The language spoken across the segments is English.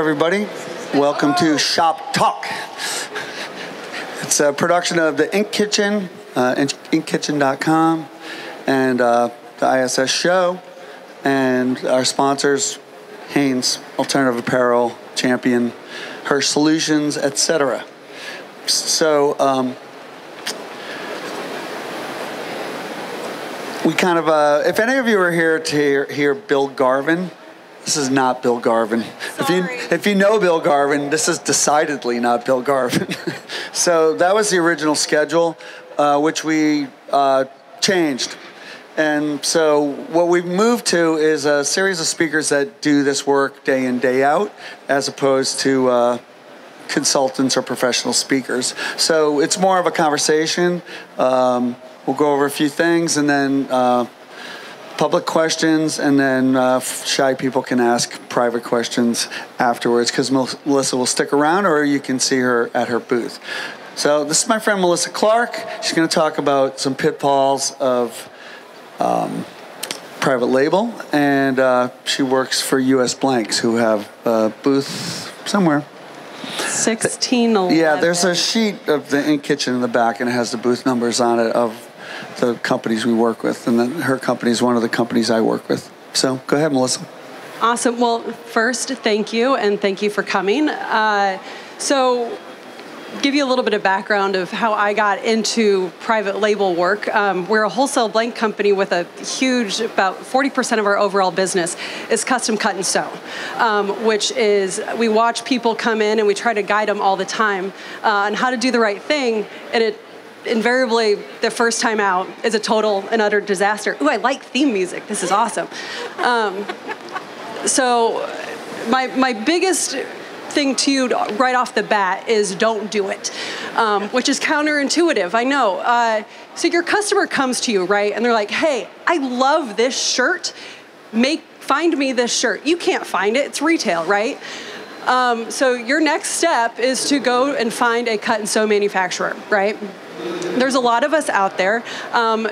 everybody. Welcome to Shop Talk. It's a production of the Ink Kitchen, inkkitchen.com, and the ISS show, and our sponsors, Hanes, Alternative Apparel, Champion, Hirsch Solutions, etc. So we kind of, if any of you are here to hear Bill Garvin, this is not Bill Garvin. If you know Bill Garvin, this is decidedly not Bill Garvin. So that was the original schedule, which we changed. And so what we've moved to is a series of speakers that do this work day in, day out, as opposed to consultants or professional speakers. So it's more of a conversation. We'll go over a few things, and then public questions, and then shy people can ask private questions afterwards, because Milissa will stick around, or you can see her at her booth. So this is my friend Milissa Clark. She's going to talk about some pitfalls of private label, and she works for US Blanks, who have a booth somewhere. 1611. Yeah, there's a sheet of the Ink Kitchen in the back, and it has the booth numbers on it of the companies we work with, and then her company is one of the companies I work with. So go ahead, Milissa. Awesome. Well, first, thank you, and thank you for coming. So give you a little bit of background of how I got into private label work. We're a wholesale blank company with a huge, about 40% of our overall business is custom cut and sew, which is we watch people come in and we try to guide them all the time on how to do the right thing, and it invariably, the first time out is a total and utter disaster. Ooh, I like theme music. This is awesome. So my biggest thing to you right off the bat is don't do it, which is counterintuitive, I know. So your customer comes to you, right, and they're like, hey, I love this shirt. Find me this shirt. You can't find it. It's retail, right? So your next step is to go and find a cut and sew manufacturer, right? There's a lot of us out there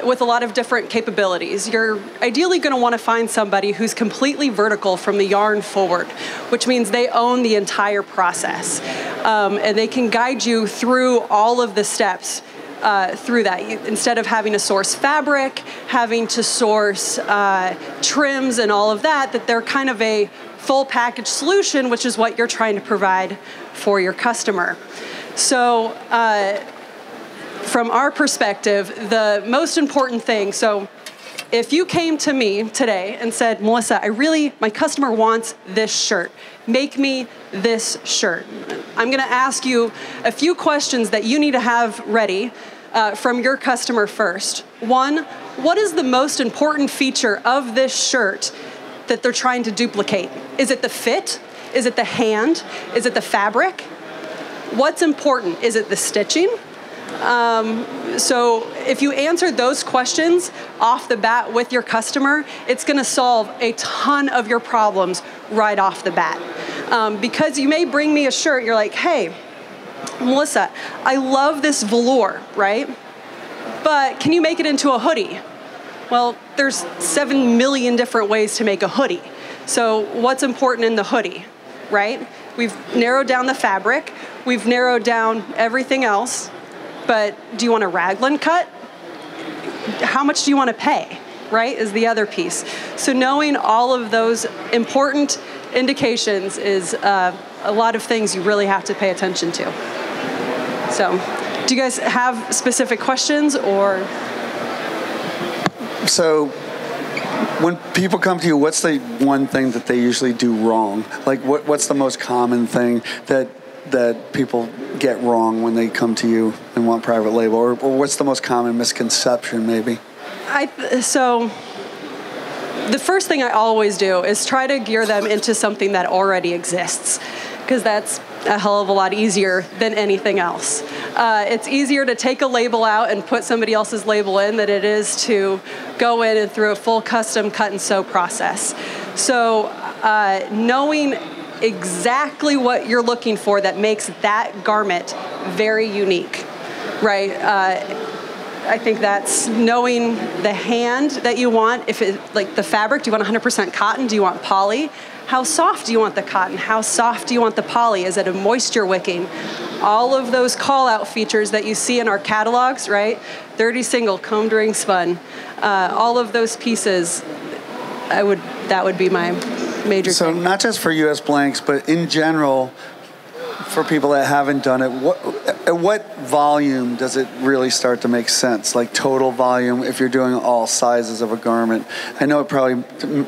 with a lot of different capabilities. You're ideally going to want to find somebody who's completely vertical from the yarn forward, which means they own the entire process. And they can guide you through all of the steps through that. Instead of having to source fabric, having to source trims and all of that, that they're kind of a full package solution, which is what you're trying to provide for your customer. So from our perspective, the most important thing, so if you came to me today and said, Milissa, my customer wants this shirt. Make me this shirt. I'm going to ask you a few questions that you need to have ready from your customer first. One, what is the most important feature of this shirt that they're trying to duplicate? Is it the fit? Is it the hand? Is it the fabric? What's important? Is it the stitching? So if you answer those questions off the bat with your customer, it's going to solve a ton of your problems right off the bat. Because you may bring me a shirt, you're like, hey, Milissa, I love this velour, right? But can you make it into a hoodie? Well, there's 7 million different ways to make a hoodie. So what's important in the hoodie, right? We've narrowed down the fabric. We've narrowed down everything else. But do you want a raglan cut? How much do you want to pay, right, is the other piece. So knowing all of those important indications is a lot of things you really have to pay attention to. So do you guys have specific questions or? So when people come to you, what's the one thing that they usually do wrong? Like what's the most common thing that people get wrong when they come to you and want private label, or what's the most common misconception maybe? So the first thing I always do is try to gear them into something that already exists, because that's a hell of a lot easier than anything else. It's easier to take a label out and put somebody else's label in than it is to go in and through a full custom cut and sew process. So knowing exactly what you're looking for that makes that garment very unique, right? I think that's knowing the hand that you want. If it, like the fabric, do you want 100% cotton? Do you want poly? How soft do you want the cotton? How soft do you want the poly? Is it a moisture wicking? All of those call-out features that you see in our catalogs, right? 30 single, combed ring spun. All of those pieces, that would be my major So thing. not just for US blanks, but in general, for people that haven't done it, at what volume does it really start to make sense? Like total volume, if you're doing all sizes of a garment. I know it probably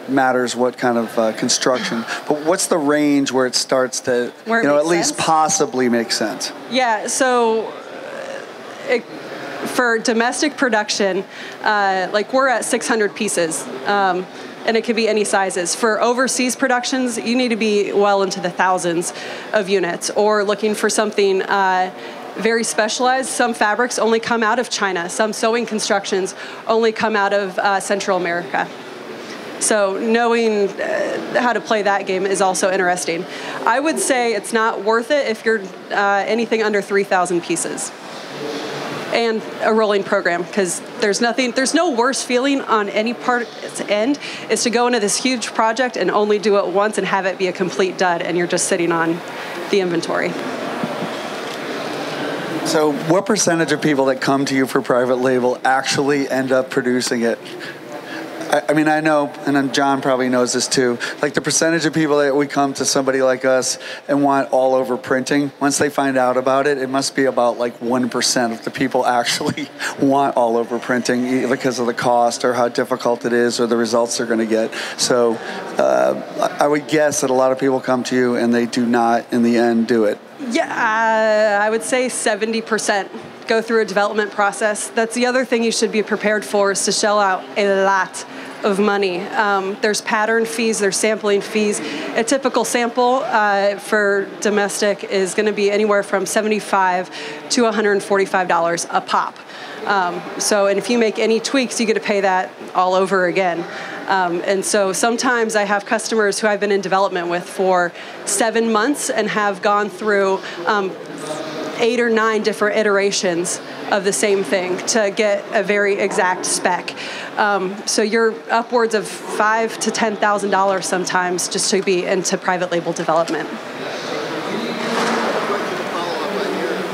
matters what kind of construction, but what's the range where it starts to, at least possibly make sense? Yeah, so for domestic production, like we're at 600 pieces. And it could be any sizes. For overseas productions, you need to be well into the thousands of units, or looking for something very specialized. Some fabrics only come out of China. Some sewing constructions only come out of Central America. So knowing how to play that game is also interesting. I would say it's not worth it if you're anything under 3,000 pieces. And a rolling program, because there's no worse feeling on any part's end is to go into this huge project and only do it once and have it be a complete dud, and you're just sitting on the inventory. So what percentage of people that come to you for private label actually end up producing it? I mean, I know, and then John probably knows this too, like the percentage of people that we come to somebody like us and want all over printing, once they find out about it, it must be about like 1% of the people actually want all over printing, either because of the cost or how difficult it is or the results they're going to get. So I would guess that a lot of people come to you and they do not, in the end, do it. Yeah, I would say 70% go through a development process. That's the other thing you should be prepared for, is to shell out a lot of money. There's pattern fees, there's sampling fees. A typical sample for domestic is going to be anywhere from $75 to $145 a pop. And if you make any tweaks, you get to pay that all over again. And so sometimes I have customers who I've been in development with for 7 months and have gone through 8 or 9 different iterations of the same thing to get a very exact spec. So you're upwards of $5,000 to $10,000 sometimes just to be into private label development.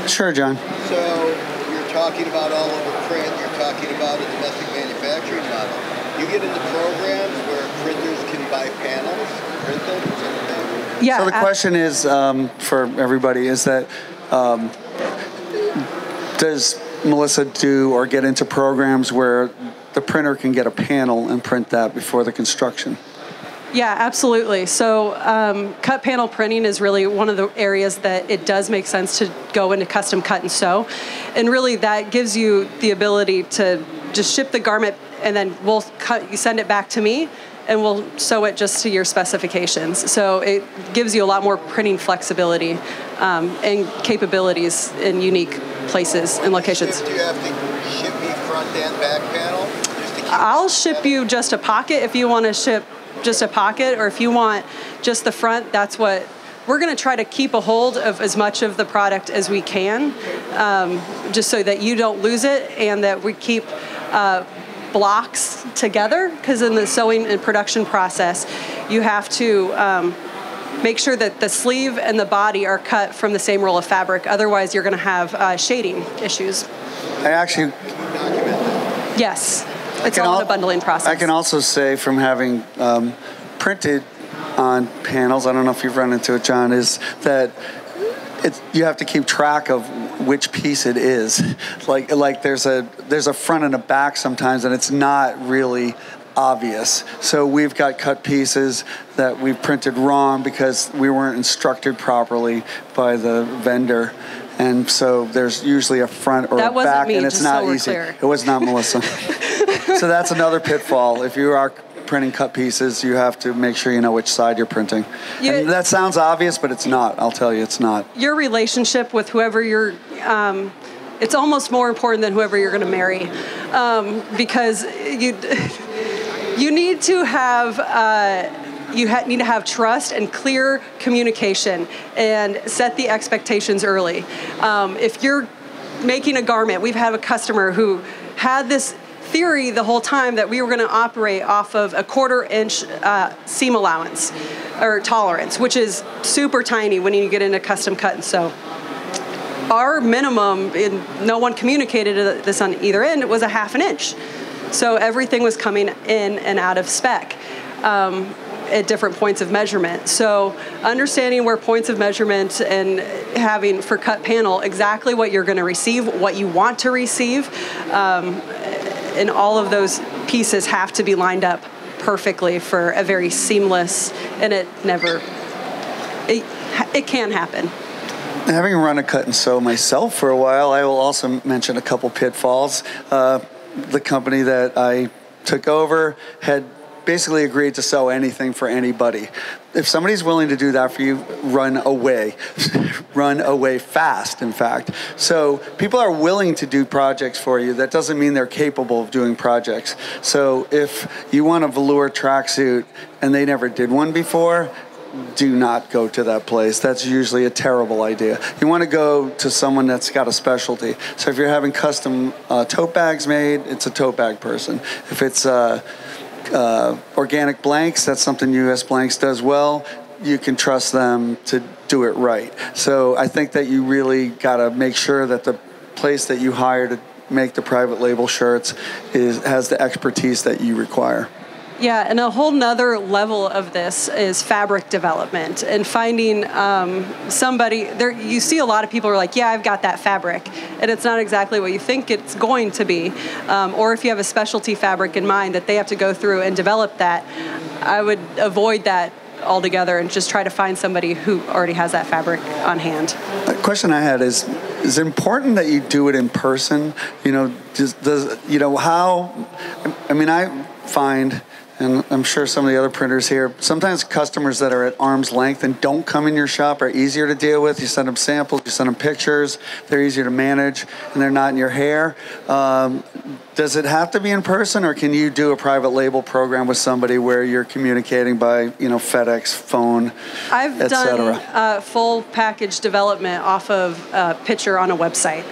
Sure, John. So you're talking about all over print, you're talking about a domestic manufacturing model. You get into programs where printers can buy panels, print them, Yeah. So the question is, for everybody, is that does Milissa do or get into programs where the printer can get a panel and print that before the construction? Yeah, absolutely. So cut panel printing is really one of the areas that it does make sense to go into custom cut and sew. And really that gives you the ability to just ship the garment and then you send it back to me and we'll sew it just to your specifications. So it gives you a lot more printing flexibility and capabilities in unique places and locations. Do you have to ship me front and back panel? I'll ship you just a pocket if you want to ship just a pocket, or if you want just the front, that's what we're going to try to keep a hold of as much of the product as we can, just so that you don't lose it and that we keep blocks together, because in the sewing and production process, you have to make sure that the sleeve and the body are cut from the same roll of fabric. Otherwise, you're going to have shading issues. I actually... Yes. It's all in a bundling process. I can also say, from having printed on panels, I don't know if you've run into it, John, is that you have to keep track of which piece it is. Like there's a front and a back sometimes, and it's not really obvious. So we've got cut pieces that we've printed wrong because we weren't instructed properly by the vendor. And so there's usually a front or a back, me, and it's not easy. Clear. It was not Milissa. So that's another pitfall. If you are printing cut pieces, you have to make sure you know which side you're printing. And that sounds obvious, but it's not. I'll tell you, it's not. Your relationship with whoever you're, it's almost more important than whoever you're going to marry, because you need to have. Need to have trust and clear communication and set the expectations early. If you're making a garment, we've had a customer who had this theory the whole time that we were going to operate off of a 1/4-inch seam allowance or tolerance, which is super tiny when you get into custom cut and sew. Our minimum, no one communicated this on either end, it was a 1/2 inch. So everything was coming in and out of spec at different points of measurement. So understanding where points of measurement and having for cut panel exactly what you're going to receive, what you want to receive, and all of those pieces have to be lined up perfectly for a very seamless, and it can happen. Having run a cut and sew myself for a while, I will also mention a couple pitfalls. The company that I took over had basically agreed to sew anything for anybody. If somebody's willing to do that for you, run away. Run away fast, in fact. So people are willing to do projects for you. That doesn't mean they're capable of doing projects. So if you want a velour tracksuit and they never did one before, do not go to that place. That's usually a terrible idea. You want to go to someone that's got a specialty. So if you're having custom tote bags made, it's a tote bag person. If it's organic blanks, that's something US Blanks does well. You can trust them to do it right. So I think that you really got to make sure that the place that you hire to make the private label shirts has the expertise that you require. Yeah, and a whole nother level of this is fabric development and finding somebody. There, you see a lot of people are like, yeah, I've got that fabric, and it's not exactly what you think it's going to be. Or if you have a specialty fabric in mind that they have to go through and develop that, I would avoid that altogether and just try to find somebody who already has that fabric on hand. The question I had is it important that you do it in person? You know, I find, and I'm sure some of the other printers here, sometimes customers that are at arm's length and don't come in your shop are easier to deal with. You send them samples, you send them pictures, they're easier to manage, and they're not in your hair. Does it have to be in person, or can you do a private label program with somebody where you're communicating by, FedEx, phone, I've done full package development off of a picture on a website.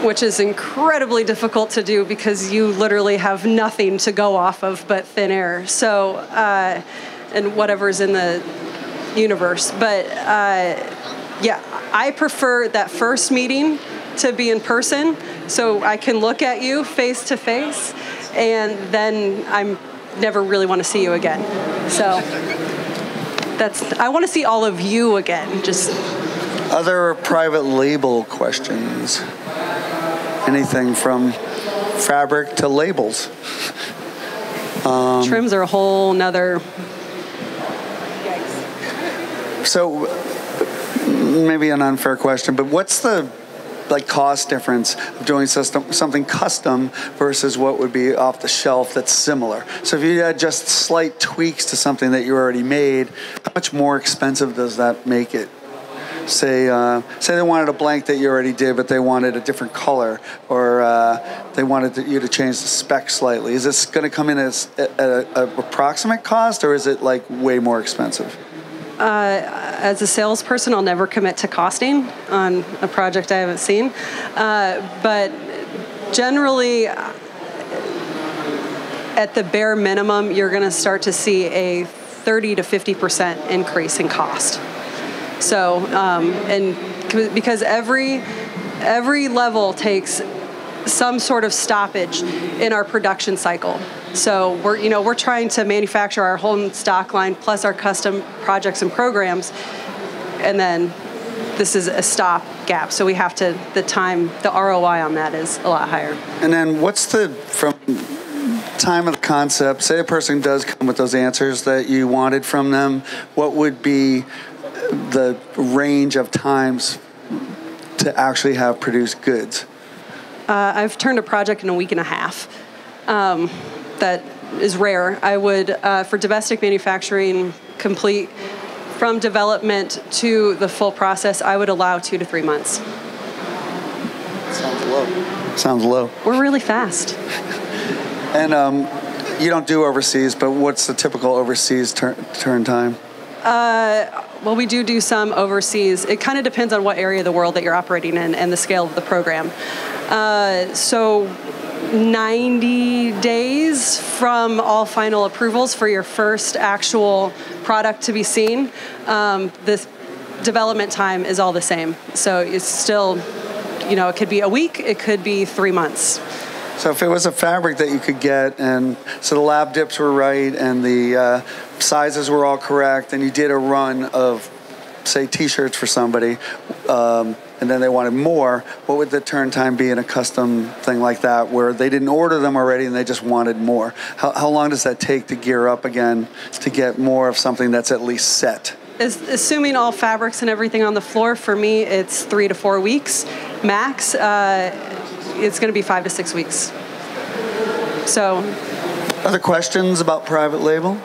Which is incredibly difficult to do because you literally have nothing to go off of but thin air. So, and whatever's in the universe. But yeah, I prefer that first meeting to be in person so I can look at you face to face, and then I never really want to see you again. So I want to see all of you again. Just other private label questions. Anything from fabric to labels. Trims are a whole nother. So maybe an unfair question, but what's the cost difference of doing something custom versus what would be off the shelf that's similar? So if you had just slight tweaks to something that you already made, how much more expensive does that make it? Say they wanted a blank that you already did, but they wanted a different color, or they wanted you to change the spec slightly. Is this going to come in as an approximate cost, or is it way more expensive? As a salesperson, I'll never commit to costing on a project I haven't seen. But generally, at the bare minimum, you're going to start to see a 30 to 50% increase in cost. So, and because every level takes some sort of stoppage in our production cycle. So we're trying to manufacture our whole stock line plus our custom projects and programs, and then this is a stop gap. So we have to, the ROI on that is a lot higher. And then from time of the concept, say a person does come with those answers that you wanted from them, what would be the range of times to actually have produced goods? I've turned a project in a week and a half. That is rare. I would, for domestic manufacturing, complete from development to the full process, I would allow 2 to 3 months. Sounds low. We're really fast. And you don't do overseas, but what's the typical overseas turn time? Well, we do some overseas. It kind of depends on what area of the world that you're operating in and the scale of the program. So 90 days from all final approvals for your first actual product to be seen. The development time is all the same. So it's still, it could be a week, it could be 3 months. So if it was a fabric that you could get, and so the lab dips were right, and the sizes were all correct, and you did a run of, say, T-shirts for somebody, and then they wanted more, what would the turn time be in a custom thing like that, where they didn't order them already and they just wanted more? How long does that take to gear up again to get more of something that's at least set? Assuming all fabrics and everything on the floor, for me, it's 3 to 4 weeks max. It's going to be 5 to 6 weeks. So, other questions about private label?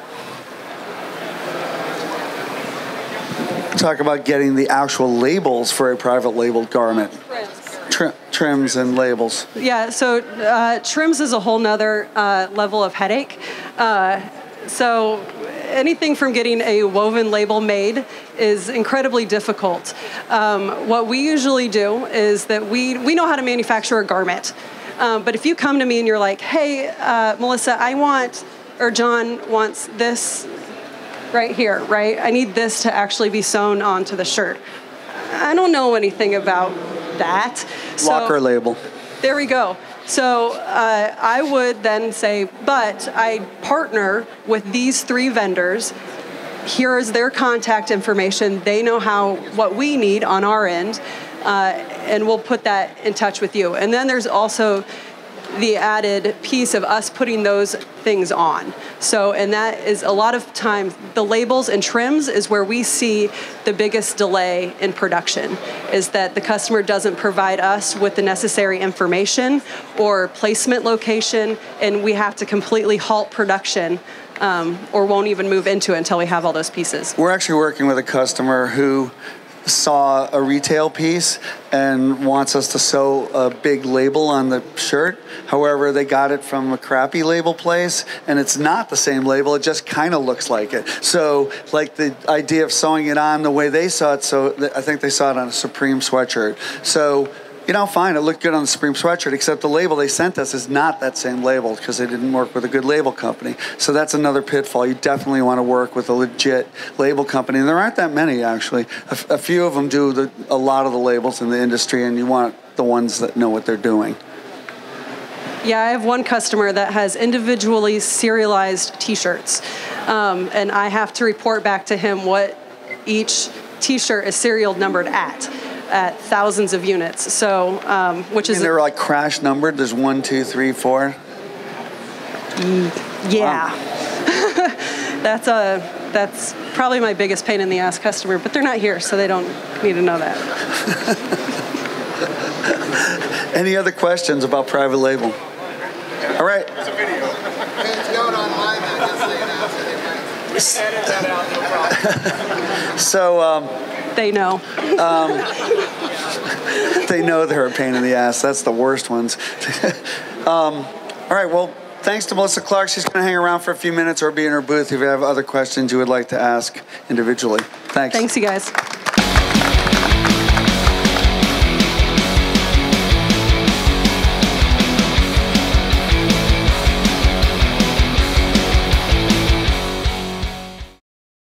Talk about getting the actual labels for a private labeled garment. Trims and labels. Yeah, so trims is a whole nother level of headache. So anything from getting a woven label made is incredibly difficult. What we usually do is that we know how to manufacture a garment. But if you come to me and you're like, hey, Melissa, or John wants this right here, right? I need this to actually be sewn onto the shirt. I don't know anything about that. Locker label. There we go. So I would then say, but I partner with these 3 vendors. Here is their contact information. They know what we need on our end, and we'll put that in touch with you. And then there's also the added piece of us putting those things on. So, and that is a lot of times, the labels and trims is where we see the biggest delay in production, is that the customer doesn't provide us with the necessary information or placement location, and we have to completely halt production or won't even move into it until we have all those pieces. We're actually working with a customer who saw a retail piece and wants us to sew a big label on the shirt. However, they got it from a crappy label place, and it's not the same label. It just kind of looks like it. So, like the idea of sewing it on the way they saw it, so I think they saw it on a Supreme sweatshirt. So, fine, it looked good on the Supreme sweatshirt, except the label they sent us is not that same label because they didn't work with a good label company. So that's another pitfall. You definitely want to work with a legit label company. And there aren't that many, actually. A few of them do a lot of the labels in the industry, and you want the ones that know what they're doing. Yeah, I have one customer that has individually serialized T-shirts, and I have to report back to him what each T-shirt is serial numbered at thousands of units. So, which is... And they're like crash numbered? There's 1, 2, 3, 4? Yeah. Wow. That's probably my biggest pain in the ass customer, but they're not here, so they don't need to know that. Any other questions about private label? All right. There's a video. It's going on live now, just so you know. We can edit that out, no problem. So, they know. They know they're a pain in the ass. That's the worst ones. All right, well, thanks to Melissa Clark. She's going to hang around for a few minutes or be in her booth if you have other questions you would like to ask individually. Thanks. Thanks, you guys.